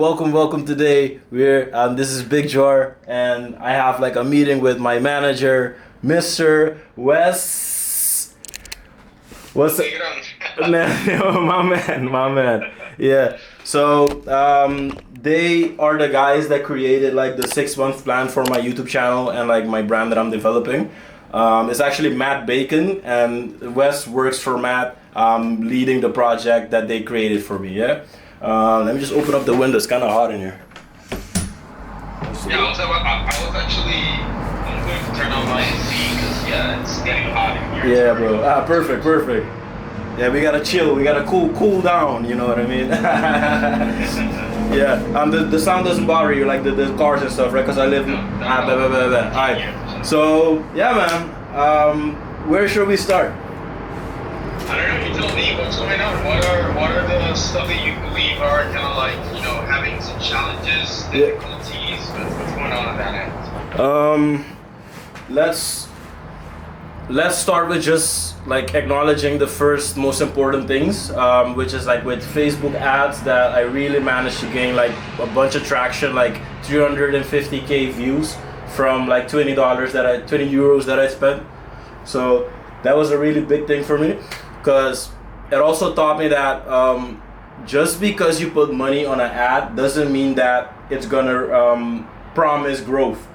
Welcome today. We're this is Big Jar, and I have like a meeting with my manager, Mr. Wes. What's up? Negrón. Man, my man. Yeah. So they are the guys that created like the 6 month plan for my YouTube channel and like my brand that I'm developing. It's actually Matt Bacon, and Wes works for Matt, leading the project that they created for me. Yeah. Let me just open up the window. It's kind of hot in here. Yeah, I was actually I'm going to turn on my AC because yeah, it's getting hot in here. Yeah, bro. Perfect. Yeah, we gotta chill. We gotta cool down. You know what I mean? Yeah. The sound doesn't bother you like the cars and stuff, right? Because I live. Alright. So yeah, man. Where should we start? I don't know. You tell me what's going on. What are the stuff that you believe are kind of like having some challenges, Yeah. difficulties? What's going on that end? Let's start with just like acknowledging the first most important things, which is like with Facebook ads that I really managed to gain like a bunch of traction, like 350k views from like $20 euros that I spent. So that was a really big thing for me, because it also taught me that just because you put money on an ad doesn't mean that it's gonna promise growth.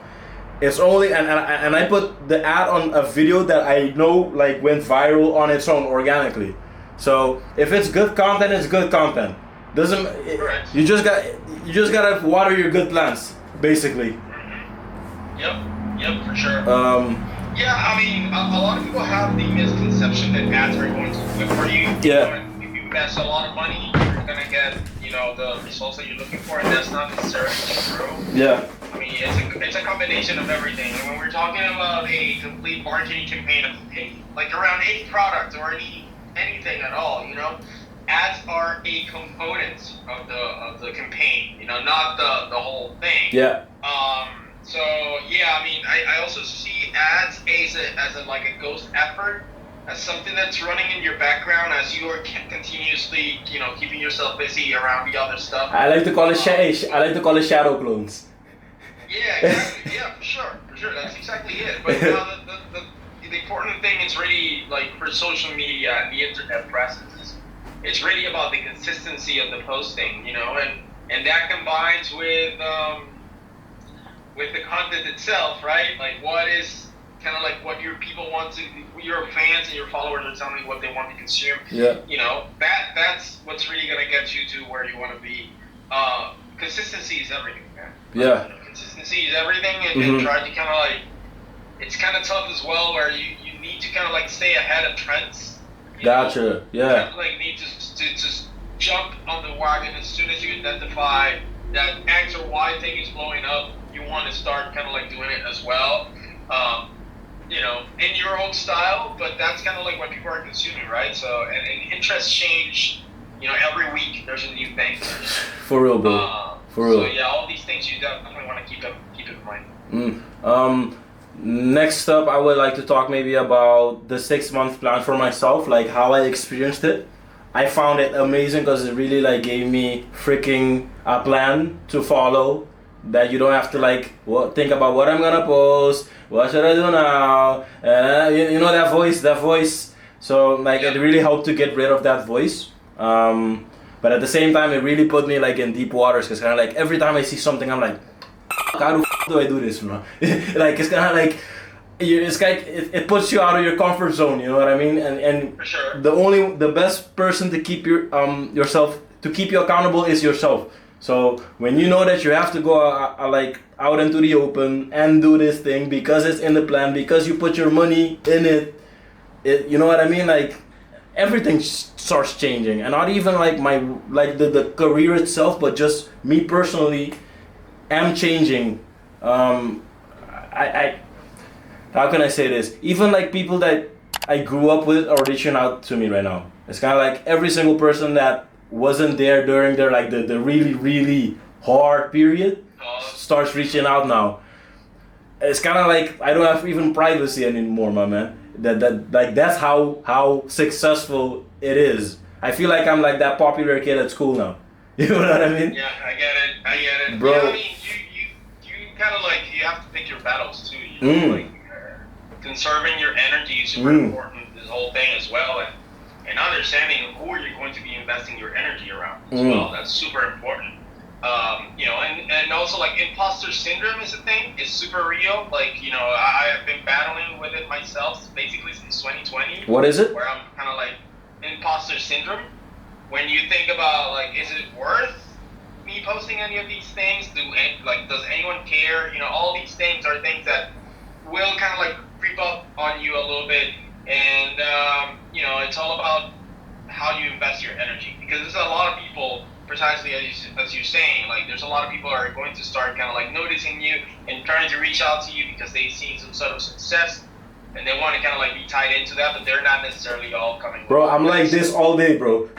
It's only and I put the ad on a video that I know like went viral on its own organically. So if it's good content, it's good content. Doesn't Correct. you just gotta water your good plants, basically. Yep, for sure. Yeah, I mean, a lot of people have the misconception that ads are going to do it for you. Yeah. And if you invest a lot of money, you're gonna get, the results that you're looking for, and that's not necessarily true. Yeah. I mean, it's a combination of everything. And when we're talking about a complete marketing campaign of like around any product or anything at all, ads are a component of the campaign. Not the whole thing. Yeah. So yeah, I mean, I also see ads as a like a ghost effort, as something that's running in your background as you are continuously, keeping yourself busy around the other stuff. I like to call it shadow clones. Yeah, exactly. Yeah, for sure. That's exactly it. But the important thing is really like for social media and the internet presence is it's really about the consistency of the posting, and that combines with the content itself, right? Like what is kind of like what your people want to, your fans and your followers are telling you what they want to consume. Yeah. That's what's really gonna get you to where you want to be. Consistency is everything, man. Yeah. Consistency is everything, and try to kind of like, it's kind of tough as well, where you need to kind of like stay ahead of trends. Gotcha. Yeah. You kind of like need to just jump on the wagon as soon as you identify that X or Y thing is blowing up. You want to start kind of like doing it as well, in your own style, but that's kind of like what people are consuming, right? So, and interests change, every week there's a new thing. For real, bro. For real. So yeah, all these things you definitely want to keep in mind. Next up, I would like to talk maybe about the 6 month plan for myself, like how I experienced it. I found it amazing because it really like gave me freaking a plan to follow, that you don't have to like think about what I'm gonna post, what should I do now, that voice. So like it really helped to get rid of that voice. But at the same time, it really put me like in deep waters, because kind of like every time I see something, I'm like, how do I do this, bro? Like it's kind of like it puts you out of your comfort zone. You know what I mean? And For sure. the best person to keep yourself, to keep you accountable is yourself. So when you know that you have to go like out into the open and do this thing because it's in the plan, because you put your money in it, you know what I mean? Like everything starts changing, and not even like the career itself, but just me personally am changing. I how can I say this? Even like people that I grew up with are reaching out to me right now. It's kind of like every single person that wasn't there during their like the really hard period starts reaching out now. It's kind of like I don't have even privacy anymore, my man. That's how successful it is. I feel like I'm like that popular kid at school now. You know what I mean? Yeah, I get it. Bro. Yeah, I mean, you kind of like, you have to pick your battles too, you know, like, conserving your energy is super important, this whole thing as well, and understanding who are you going to be investing your energy around as well, that's super important. You know, and also like imposter syndrome is a thing. It's super real. Like, you know, I have been battling with it myself basically since 2020. What is it? Where I'm kind of like imposter syndrome. When you think about like, is it worth me posting any of these things? Does anyone care? You know, all these things are things that will kind of like creep up on you a little bit. And you know, it's all about how you invest your energy, because there's a lot of people, precisely as you're saying, like there's a lot of people are going to start kind of like noticing you and trying to reach out to you because they've seen some sort of success and they want to kind of like be tied into that, but they're not necessarily all coming. Bro, I'm like this all day, bro.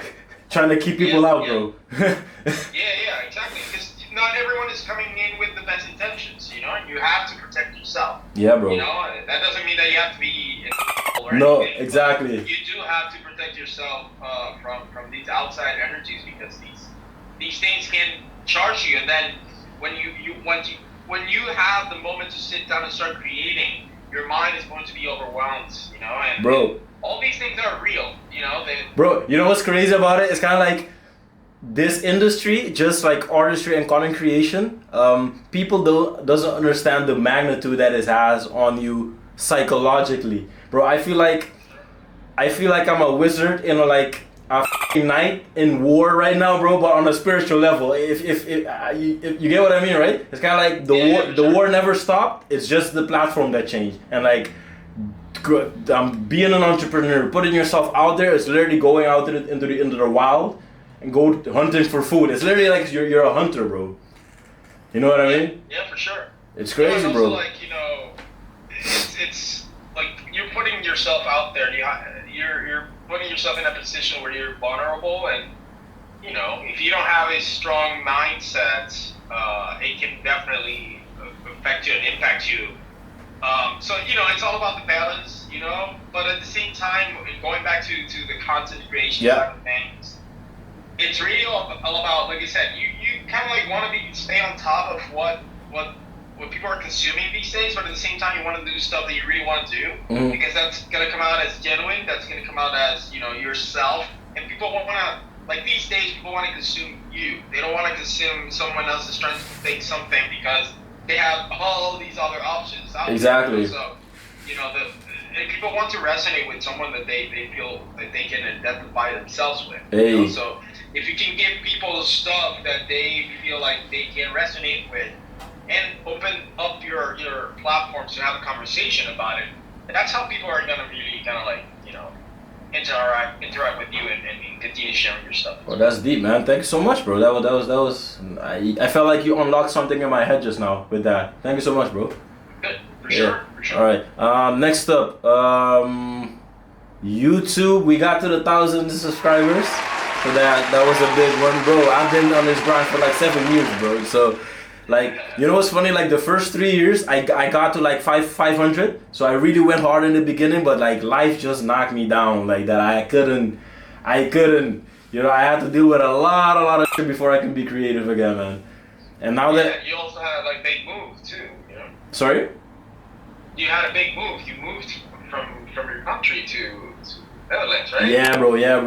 Trying to keep people out, bro. Yeah, exactly. Because not everyone is coming in with the best intentions, you know? You have to protect yourself. Yeah, bro. You know, that doesn't mean that you have to be or no, anything, exactly. You do have to protect yourself from these outside energies, because these things can charge you, and then when you have the moment to sit down and start creating, your mind is going to be overwhelmed, you know, and bro, all these things are real, you know. Bro, you know what's crazy about it? It's kind of like this industry, just like artistry and content creation, people doesn't understand the magnitude that it has on you psychologically, bro. I feel like I'm a wizard in a knight in war right now, bro, but on a spiritual level. If you get what I mean, right? It's kind of like the war never stopped. It's just the platform that changed. And like, being an entrepreneur, putting yourself out there, it's literally going out into the wild and go hunting for food. It's literally like you're a hunter, bro. You know what I mean? Yeah, for sure. It's crazy, also, bro. Like, you know, it's like you're putting yourself out there. You're putting yourself in a position where you're vulnerable, and you know, if you don't have a strong mindset, it can definitely affect you and impact you. So you know, it's all about the balance, you know. But at the same time, going back to the content creation side of things, it's really all about, like I said, you kind of like want to stay on top of what people are consuming these days, but at the same time you want to do stuff that you really want to do, because that's gonna come out as genuine, that's gonna come out as, you know, yourself, and people want to, like these days, people want to consume you. They don't want to consume someone else's trying to think something because they have all these other options out exactly there. So, you know, and people want to resonate with someone that they feel that they can identify themselves with. Hey. You know? So if you can give people stuff that they feel like they can resonate with, and open up your platforms to have a conversation about it, that's how people are gonna really kind of like, you know, interact with you and continue sharing your stuff. Well, that's deep, man. Thank you so much, bro. That was. I felt like you unlocked something in my head just now with that. Thank you so much, bro. Good, for sure. All right. Next up, YouTube. We got to the 1,000 subscribers, so that was a big one, bro. I've been on this grind for like 7 years, bro. So. Like, you know what's funny? Like the first 3 years, I got to like 500. So I really went hard in the beginning, but like life just knocked me down like that. I couldn't. You know, I had to deal with a lot of shit before I can be creative again, man. And now that you also had like big move too, you know. Sorry? You had a big move. You moved from your country to Netherlands, right? Yeah, bro. Yeah. So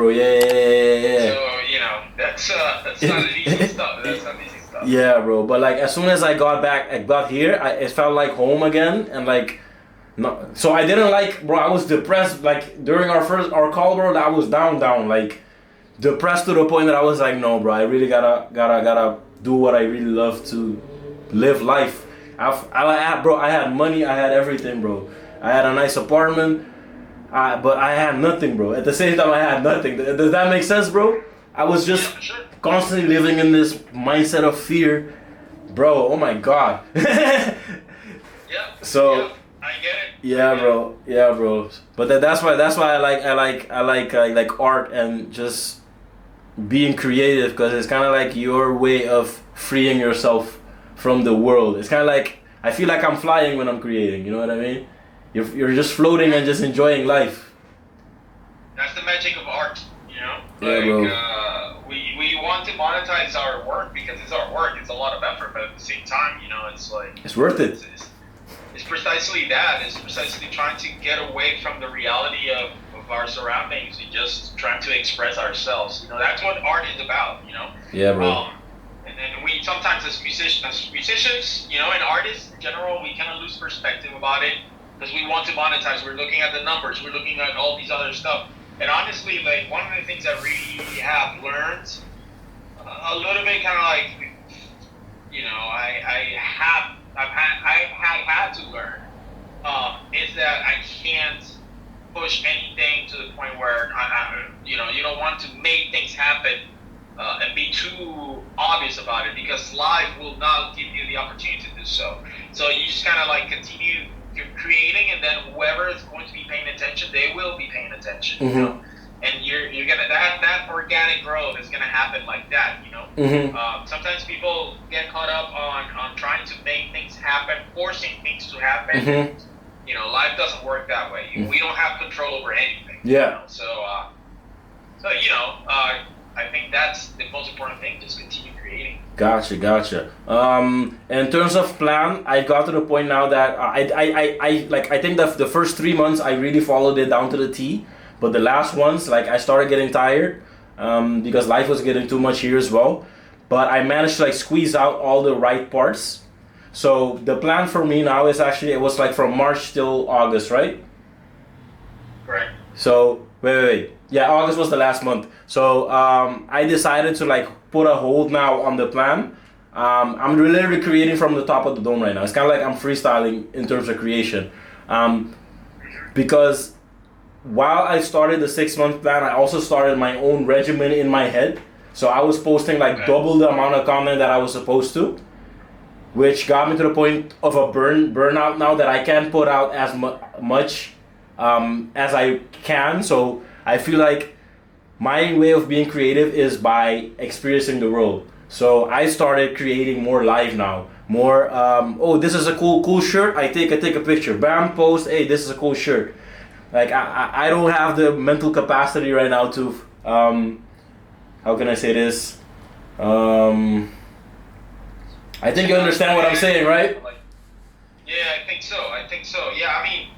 you know, that's not easy stuff. That's not easy. Yeah, bro. But like as soon as I got here, it felt like home again, and like, no. So I didn't like, bro. I was depressed. Like during our call, bro. I was down, like, depressed to the point that I was like, no, bro. I really gotta do what I really love to live life. I had money. I had everything, bro. I had a nice apartment. But I had nothing, bro. At the same time, I had nothing. Does that make sense, bro? I was just constantly living in this mindset of fear, bro. Oh my god. So I get it. Yeah, bro. But that's why I like art and just being creative, because it's kind of like your way of freeing yourself from the world. It's kind of like I feel like I'm flying when I'm creating. You know what I mean? You're just floating and just enjoying life. That's the magic of art, you know. Yeah, bro. We want to monetize our work because it's our work. It's a lot of effort, but at the same time, it's like it's worth it. It's precisely that. It's precisely trying to get away from the reality of our surroundings and just trying to express ourselves. That's what art is about. Yeah, bro. And we sometimes as musicians, and artists in general, we kind of lose perspective about it because we want to monetize. We're looking at the numbers. We're looking at all these other stuff. And honestly, like one of the things I really have learned a little bit, kind of like, I've had to learn is that I can't push anything to the point where you don't want to make things happen and be too obvious about it because life will not give you the opportunity to do so. So you just kind of like continue creating, and then whoever is going to be paying attention, they will be paying attention. Mm-hmm. And you're gonna that organic growth is gonna happen like that. Mm-hmm. Sometimes people get caught up on trying to make things happen, forcing things to happen. Mm-hmm. Life doesn't work that way. We don't have control over anything. Yeah. So I think that's the most important thing. Just continue creating. Gotcha. In terms of plan, I got to the point now that I think that the first 3 months I really followed it down to the T, but the last ones, like I started getting tired because life was getting too much here as well. But I managed to like squeeze out all the right parts. So the plan for me now is actually it was like from March till August, right? Correct. So wait. Yeah, August was the last month. So I decided to like put a hold now on the plan. I'm literally creating from the top of the dome right now. It's kind of like I'm freestyling in terms of creation. Because while I started the 6-month plan, I also started my own regimen in my head. So I was posting like double the amount of content that I was supposed to, which got me to the point of a burnout now that I can't put out as much as I can. So I feel like my way of being creative is by experiencing the world. So I started creating more live now. More, this is a cool shirt. I take a picture. Bam, post. Hey, this is a cool shirt. Like I don't have the mental capacity right now to, how can I say this? I think you understand what I'm saying, right? Yeah, I think so. Yeah, I mean,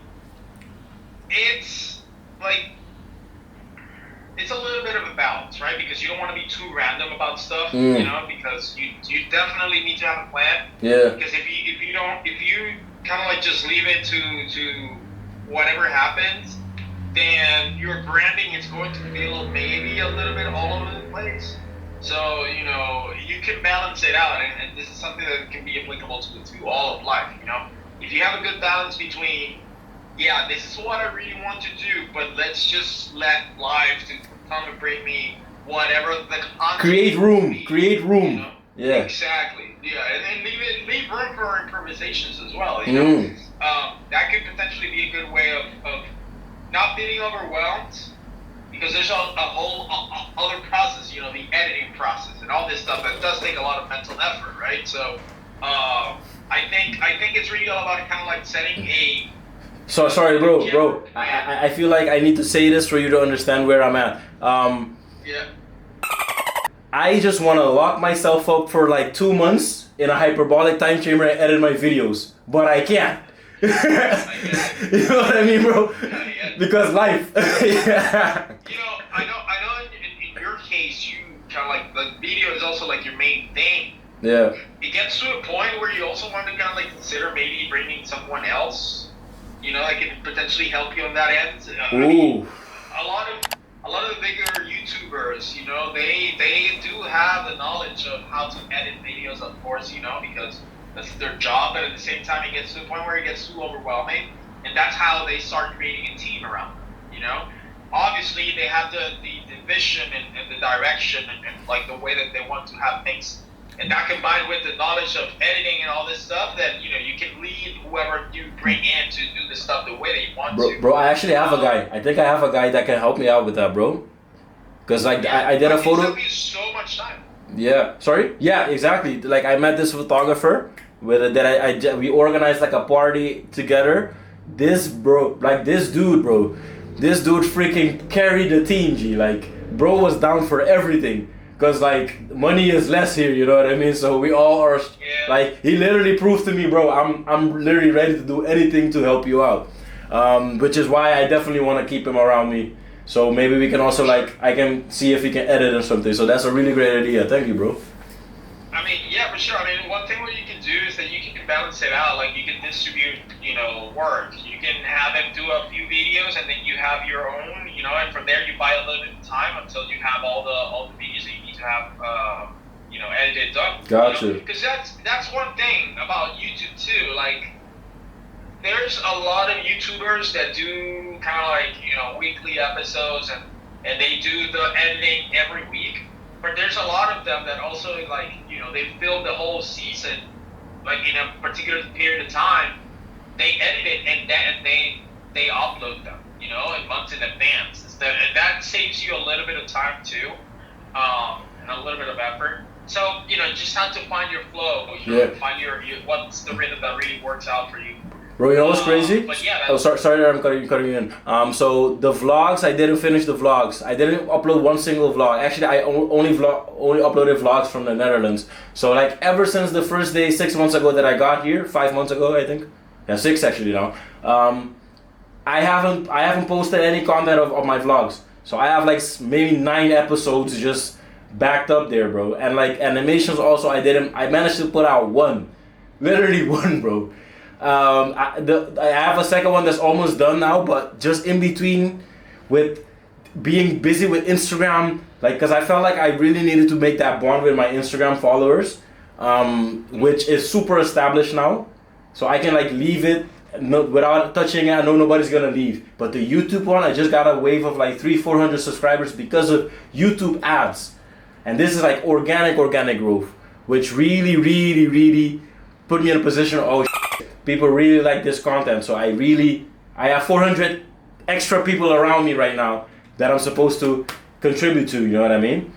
it's like, it's a little bit of a balance, right? Because you don't want to be too random about stuff, because you definitely need to have a plan. Yeah. Because if you kind of like just leave it to whatever happens, then your branding is going to feel maybe a little bit all over the place. So, you can balance it out, and this is something that can be applicable to all of life, If you have a good balance between, yeah, this is what I really want to do, but let's just let life to come and bring me whatever the content. Create room. Yeah. Exactly. Yeah, and then leave room for improvisations as well. That could potentially be a good way of not being overwhelmed, because there's a whole other process. The editing process and all this stuff that does take a lot of mental effort, right? So, I think it's really all about kind of like setting a. So sorry, bro. I feel like I need to say this for you to understand where I'm at. Yeah. I just want to lock myself up for like 2 months in a hyperbolic time chamber and edit my videos, but I can't. You know what I mean, bro? Yeah. Because life. Yeah. I know. In your case, you kind of like the video is also like your main thing. Yeah. It gets to a point where you also want to kind of like consider maybe bringing someone else. That can potentially help you on that end. I mean, a lot of the bigger YouTubers, they do have the knowledge of how to edit videos, of course, because that's their job. But at the same time, it gets to a point where it gets too overwhelming, and that's how they start creating a team around them. Obviously, they have the vision and the direction and like the way that they want to have things. And that combined with the knowledge of editing and all this stuff, that you can lead whoever you bring in to do the stuff the way that you want to. Bro, I actually have a guy. I think I have a guy that can help me out with that, bro. Because like I did a photo. It takes so much time. Yeah. Sorry. Yeah. Exactly. Like I met this photographer we organized like a party together. This dude freaking carried the team. Like bro was down for everything. Cause like money is less here, you know what I mean? So we all are like, he literally proved to me, bro, I'm literally ready to do anything to help you out. Which is why I definitely want to keep him around me. So maybe we can also like, I can see if he can edit or something. So that's a really great idea. Thank you, bro. I mean, yeah, for sure. I mean, one thing what you can do is that you can balance it out. Like, you can distribute, work. You can have them do a few videos, and then you have your own, and from there you buy a little bit of time until you have all the videos that you need to have, edited done. Gotcha. Because that's one thing about YouTube too. Like, there's a lot of YouTubers that do kind of like, weekly episodes, and they do the editing every week. But there's a lot of them that also, like, they film the whole season, like, in a particular period of time. They edit it, and then they upload them, in months in advance. And that saves you a little bit of time, too, and a little bit of effort. So, just have to find your flow, find your what's the rhythm that really works out for you. Bro, you know what's crazy? But yeah, sorry, I'm cutting you in. So the vlogs, I didn't finish the vlogs. I didn't upload one single vlog. Actually, I only uploaded vlogs from the Netherlands. So like ever since the first day 6 months ago that I got here, 5 months ago I think, yeah, 6 actually now. I haven't posted any content of my vlogs. So I have like maybe 9 episodes just backed up there, bro. And like animations also, I managed to put out one, literally one, bro. I have a second one that's almost done now, but just in between with being busy with Instagram, like, cause I felt like I really needed to make that bond with my Instagram followers, which is super established now, so I can like leave it without touching it. I know nobody's gonna leave. But the YouTube one, I just got a wave of like 300-400 subscribers because of YouTube ads, and this is like organic growth, which really put me in a position of, oh, people really like this content. So I have 400 extra people around me right now that I'm supposed to contribute to, you know what I mean?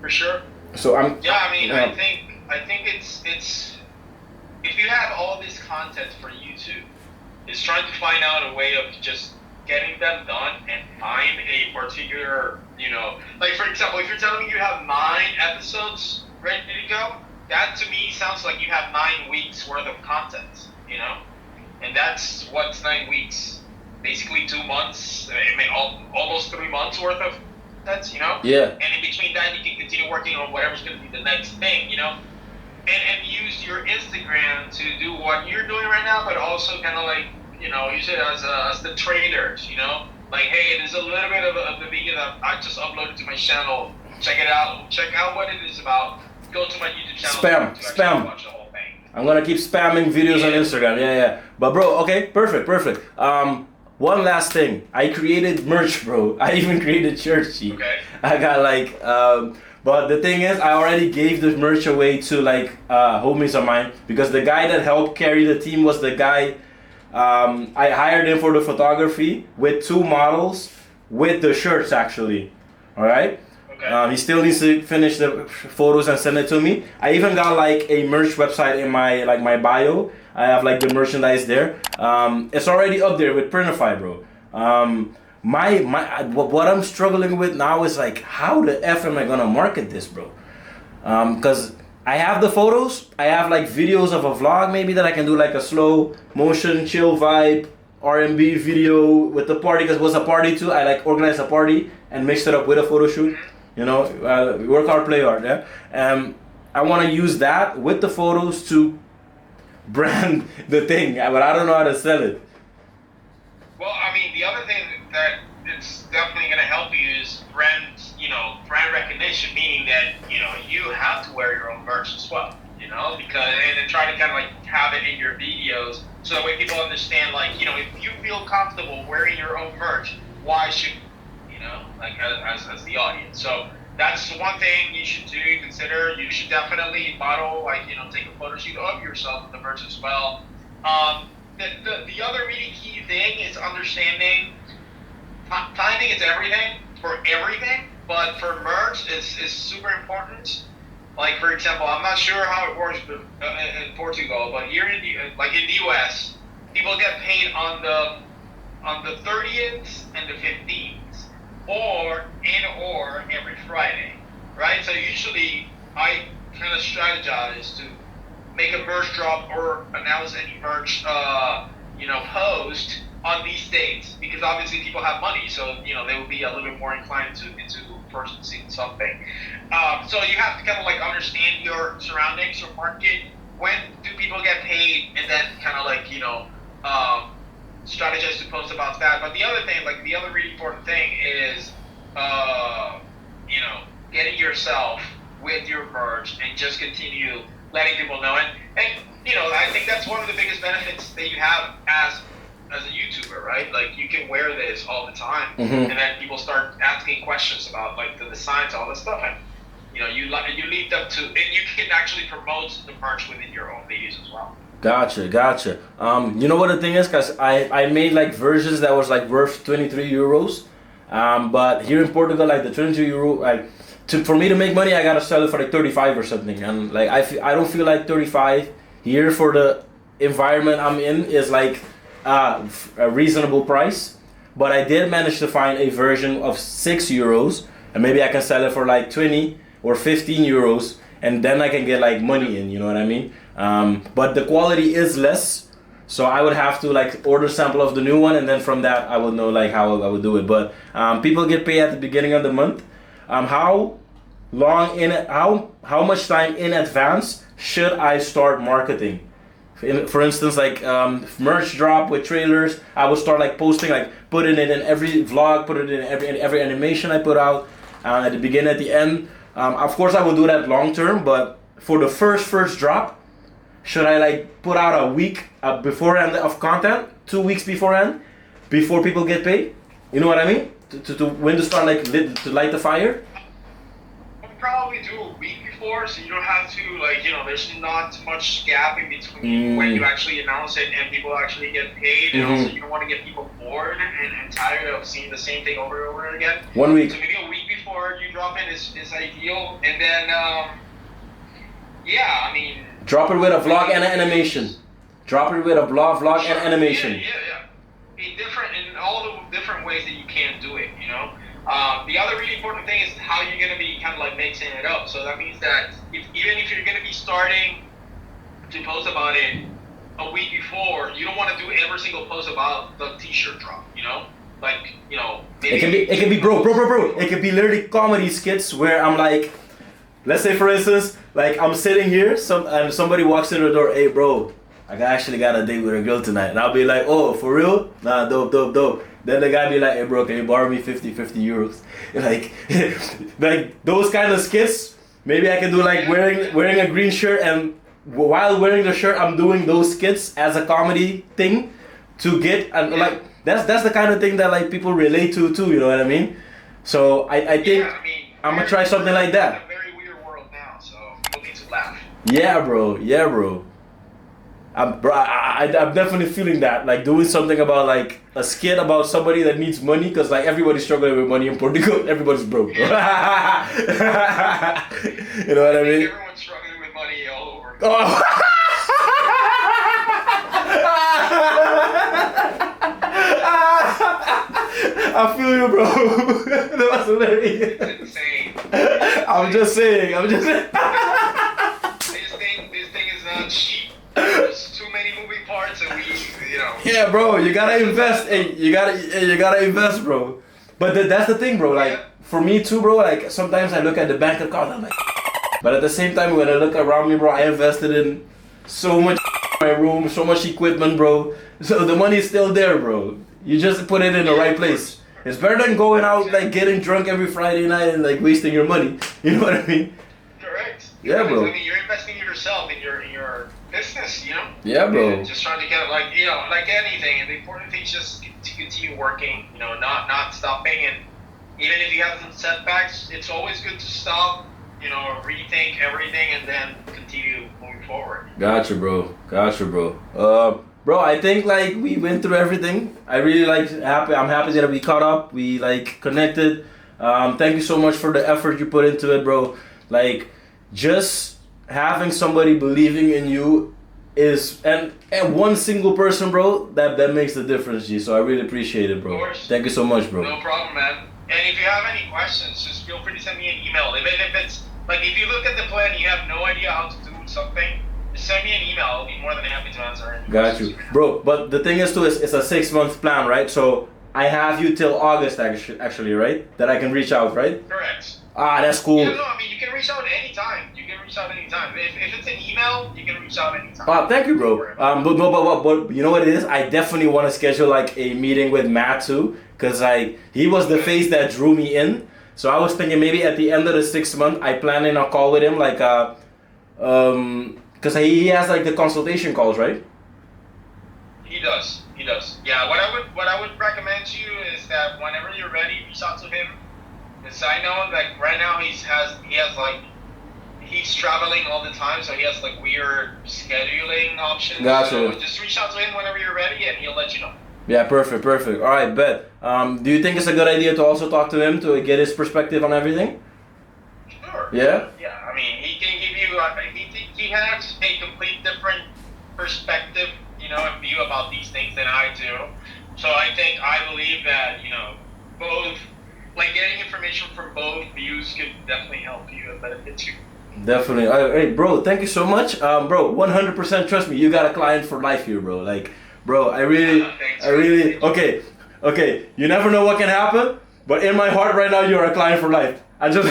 For sure. So I think it's if you have all this content for YouTube, it's trying to find out a way of just getting them done and find a particular, like, for example, if you're telling me you have 9 episodes ready to go, that to me sounds like you have 9 weeks worth of content, and that's what's 9 weeks, basically 2 months, I mean, almost 3 months worth of content, Yeah. And in between that, you can continue working on whatever's going to be the next thing, and use your Instagram to do what you're doing right now, but also kind of like, use it as the trailers, like, hey, there's a little bit of the video that I just uploaded to my channel. Check it out. Check out what it is about. Go to my YouTube channel. Spam. Watch the whole thing. I'm gonna keep spamming videos on Instagram. Yeah. But bro, okay, perfect. One last thing. I created merch, bro. I even created shirt sheet. Okay. I got like, but the thing is, I already gave the merch away to like homies of mine, because the guy that helped carry the team was the guy. I hired him for the photography with 2 models with the shirts actually. All right. Okay. He still needs to finish the photos and send it to me. I even got like a merch website in my bio. I have like the merchandise there. It's already up there with Printify, bro. What I'm struggling with now is like, how the F am I gonna market this, bro? Cause I have the photos. I have like videos of a vlog maybe that I can do like a slow motion, chill vibe, R&B video with the party, cause it was a party too. I like organized a party and mixed it up with a photo shoot. Work hard, play hard, yeah? I want to use that with the photos to brand the thing, but I don't know how to sell it. Well, I mean, the other thing that it's definitely going to help you is brand recognition, meaning that, you have to wear your own merch as well, because, and then try to kind of like have it in your videos, so that way people understand, like, if you feel comfortable wearing your own merch, why should like as the audience. So that's one thing you should consider. You should definitely model, like, take a photo shoot of yourself with the merch as well. The other really key thing is understanding timing is everything for everything, but for merch is super important. Like, for example, I'm not sure how it works in Portugal, but here in the US, people get paid on the 30th and the 15th. Or every Friday, right? So usually I kind of strategize to make a merch drop or announce any merch, post on these dates, because obviously people have money, so they will be a little bit more inclined to into purchasing something. So you have to kind of like understand your surroundings, your market. When do people get paid, and then kind of like strategize to post about that. But the other thing, like the other really important thing is, getting yourself with your merch and just continue letting people know. And I think that's one of the biggest benefits that you have as a YouTuber, right? Like you can wear this all the time, and then people start asking questions about like the designs, all this stuff, and you lead them to, and you can actually promote the merch within your own videos as well. Gotcha. You know what the thing is, cause I made like versions that was like worth 23 euros, but here in Portugal, like the 22 euro, like for me to make money, I gotta sell it for like 35 or something, and like I don't feel like 35 here for the environment I'm in is like a reasonable price. But I did manage to find a version of 6 euros, and maybe I can sell it for like 20 or 15 euros, and then I can get like money in, you know what I mean? But the quality is less, so I would have to like order a sample of the new one, and then from that I would know like how I would do it. But people get paid at the beginning of the month. How much time in advance should I start marketing? For instance, like merch drop with trailers, I would start like posting, like putting it in every vlog, put it in every animation I put out, at the beginning, at the end. Of course, I will do that long term, but for the first drop, should I like put out a week beforehand of content, 2 weeks beforehand, before people get paid? You know what I mean? To when to start like to light the fire? Probably do a week before, so you don't have to there's not much gap in between when you actually announce it and people actually get paid, and also you don't want to get people bored and tired of seeing the same thing over and over again. 1 week. So maybe a week before you drop it is ideal, and then drop it with a vlog and an animation. Drop it with a vlog and animation. Yeah. In all the different ways that you can do it, The other really important thing is how you're going to be kind of like mixing it up. So that means that even if you're going to be starting to post about it a week before, you don't want to do every single post about the t-shirt drop, maybe it can be bro. It can be literally comedy skits where I'm like, let's say for instance, like I'm sitting here, and somebody walks in the door, hey bro, I actually got a date with a girl tonight. And I'll be like, oh, for real? Nah, dope. Then the guy be like, hey bro, can you borrow me 50 euros? Like, like those kind of skits, maybe I can do like wearing a green shirt, and while wearing the shirt, I'm doing those skits as a comedy thing to get, and like, that's the kind of thing that like people relate to too, you know what I mean? So I think I'm gonna try something like that. It's a very weird world now, so people need to laugh. Yeah, bro. I'm definitely feeling that, like doing something about like a skit about somebody that needs money, because like everybody's struggling with money in Portugal. Everybody's broke. You know what I mean? Everyone's struggling with money all over. Oh. I feel you, bro. That was hilarious. It's insane. I'm just saying. This thing is not cheap. There's too many moving parts, and Yeah, bro. You gotta invest. Hey, you gotta invest, bro. But that's the thing, bro. Like for me too, bro. Like sometimes I look at the bank account, I'm like, but at the same time, when I look around me, bro, I invested in so much in my room, so much equipment, bro. So the money's still there, bro. You just put it in the right place. It's better than going out like getting drunk every Friday night and like wasting your money. You know what I mean? Correct. Yeah, bro. I mean, you're investing in yourself, in your business, Yeah, bro. And just trying to get like anything. And the important thing is just to continue working. Not stopping. And even if you have some setbacks, it's always good to stop. Rethink everything and then continue moving forward. Gotcha, bro. Bro, I think like we went through everything. I really I'm happy that we caught up. We like connected. Thank you so much for the effort you put into it, bro. Like just having somebody believing in you is and one single person, bro, that makes the difference, G. So I really appreciate it, bro. Of course. Thank you so much, bro. No problem, man. And if you have any questions, just feel free to send me an email. Even if it's like if you look at the plan and you have no idea how to do something, just send me an email. I'll be more than happy to answer any Got you, bro. But the thing is too, it's a 6 month plan, right? So I have you till August actually, right? That I can reach out, right? Correct. Ah, that's cool. Yeah, no, I mean, you can reach out anytime. You can reach out anytime. If it's an email, you can reach out anytime. Ah, thank you, bro. But you know what it is? I definitely want to schedule like a meeting with Matt too, cause like he was the face that drew me in. So I was thinking maybe at the end of the 6 month, I plan in a call with him, like cause he has like the consultation calls, right? He does. He does. Yeah. What I would recommend to you is that whenever you're ready, reach out to him. Because I know like right now he has like he's traveling all the time, so he has like weird scheduling options. Gotcha. So just reach out to him whenever you're ready, and he'll let you know. Yeah, perfect. All right, bet. Do you think it's a good idea to also talk to him to get his perspective on everything? Sure. Yeah. Yeah. I mean, he can give you. He has a complete different perspective, and view about these things than I do. So I believe that both. Like getting information from both views could definitely help you and benefit you. Definitely. Hey, bro, thank you so much. Bro, 100% trust me. You got a client for life here, bro. Like, bro, I really. Okay. You never know what can happen, but in my heart right now, you're a client for life. I just,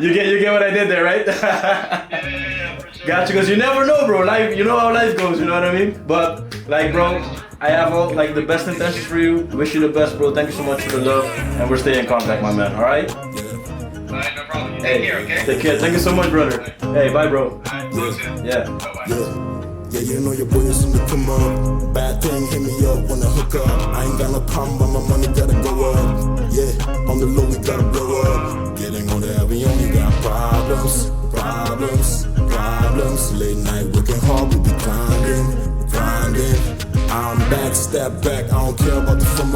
you get what I did there, right? Yeah, for sure. Gotcha, because you never know, bro. Life, you know how life goes. You know what I mean? But like, bro. I have all like the best intentions for you. Wish you the best, bro. Thank you so much for the love, and we're staying in contact, my man. All right? Alright, no problem. Take care, okay? Take care. Thank you so much, brother. Hey, bye, bro. Alright, talk soon. Yeah. Bye-bye. Yeah, you know your boy is in the come up. Bad thing, hit me up when I hook up. I ain't got no problem, but my money gotta go up. Yeah, on the low we gotta blow up. Getting on the we only got problems. Late night working hard, we be grinding. I'm back, step back, I don't care about the from